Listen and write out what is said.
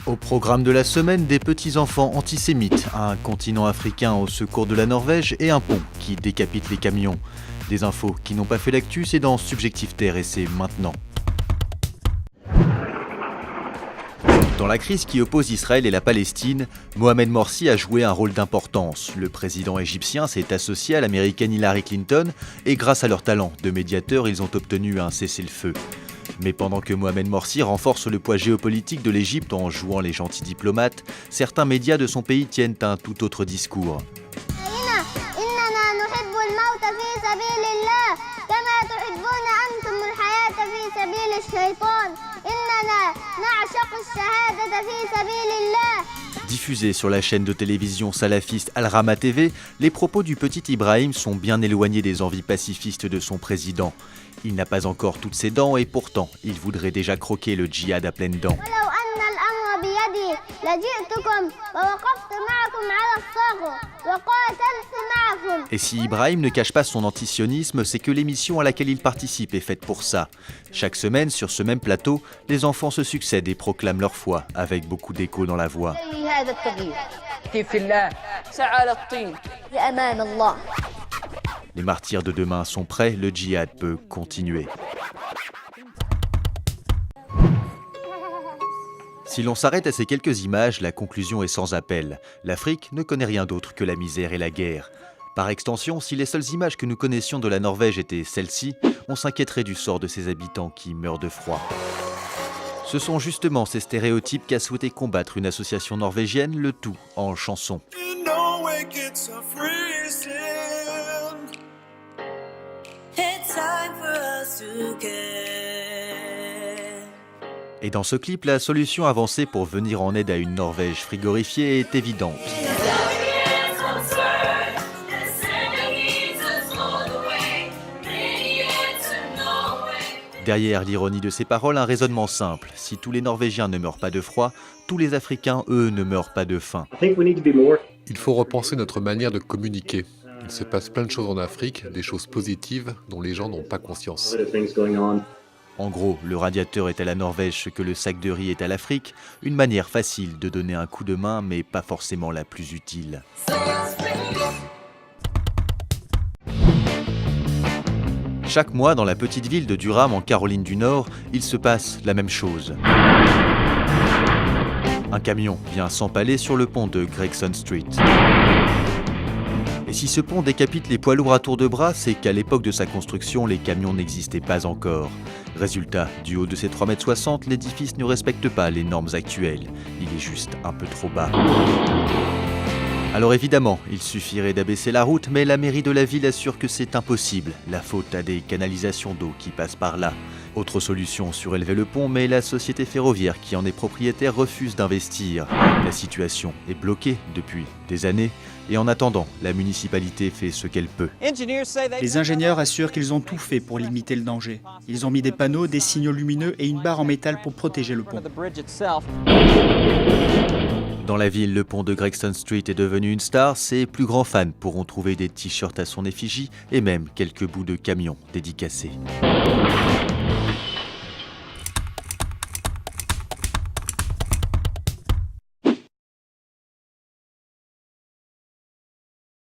Au programme de la semaine, des petits-enfants antisémites, un continent africain au secours de la Norvège et un pont qui décapite les camions. Des infos qui n'ont pas fait l'actu, c'est dans Subjectif Terre et c'est maintenant. Dans la crise qui oppose Israël et la Palestine, Mohamed Morsi a joué un rôle d'importance. Le président égyptien s'est associé à l'américaine Hillary Clinton et grâce à leur talent de médiateur, ils ont obtenu un cessez-le-feu. Mais pendant que Mohamed Morsi renforce le poids géopolitique de l'Égypte en jouant les gentils diplomates, certains médias de son pays tiennent un tout autre discours. Diffusés sur la chaîne de télévision salafiste Al-Rama TV, les propos du petit Ibrahim sont bien éloignés des envies pacifistes de son président. Il n'a pas encore toutes ses dents et pourtant, il voudrait déjà croquer le djihad à pleines dents. Et si Ibrahim ne cache pas son antisionisme, c'est que l'émission à laquelle il participe est faite pour ça. Chaque semaine, sur ce même plateau, les enfants se succèdent et proclament leur foi, avec beaucoup d'écho dans la voix. Les martyrs de demain sont prêts, le djihad peut continuer. Si l'on s'arrête à ces quelques images, la conclusion est sans appel. L'Afrique ne connaît rien d'autre que la misère et la guerre. Par extension, si les seules images que nous connaissions de la Norvège étaient celles-ci, on s'inquiéterait du sort de ses habitants qui meurent de froid. Ce sont justement ces stéréotypes qu'a souhaité combattre une association norvégienne, le tout en chanson. Et dans ce clip, la solution avancée pour venir en aide à une Norvège frigorifiée est évidente. Derrière l'ironie de ces paroles, un raisonnement simple. Si tous les Norvégiens ne meurent pas de froid, tous les Africains, eux, ne meurent pas de faim. Il faut repenser notre manière de communiquer. Il se passe plein de choses en Afrique, des choses positives dont les gens n'ont pas conscience. En gros, le radiateur est à la Norvège ce que le sac de riz est à l'Afrique, une manière facile de donner un coup de main, mais pas forcément la plus utile. Chaque mois, dans la petite ville de Durham, en Caroline du Nord, il se passe la même chose. Un camion vient s'empaler sur le pont de Gregson Street. Et si ce pont décapite les poids lourds à tour de bras, c'est qu'à l'époque de sa construction, les camions n'existaient pas encore. Résultat, du haut de ses 3,60 m, l'édifice ne respecte pas les normes actuelles. Il est juste un peu trop bas. Alors évidemment, il suffirait d'abaisser la route, mais la mairie de la ville assure que c'est impossible. La faute à des canalisations d'eau qui passent par là. Autre solution, surélever le pont, mais la société ferroviaire qui en est propriétaire refuse d'investir. La situation est bloquée depuis des années. Et en attendant, la municipalité fait ce qu'elle peut. Les ingénieurs assurent qu'ils ont tout fait pour limiter le danger. Ils ont mis des panneaux, des signaux lumineux et une barre en métal pour protéger le pont. Dans la ville, le pont de Gregson Street est devenu une star. Ses plus grands fans pourront trouver des t-shirts à son effigie et même quelques bouts de camions dédicacés.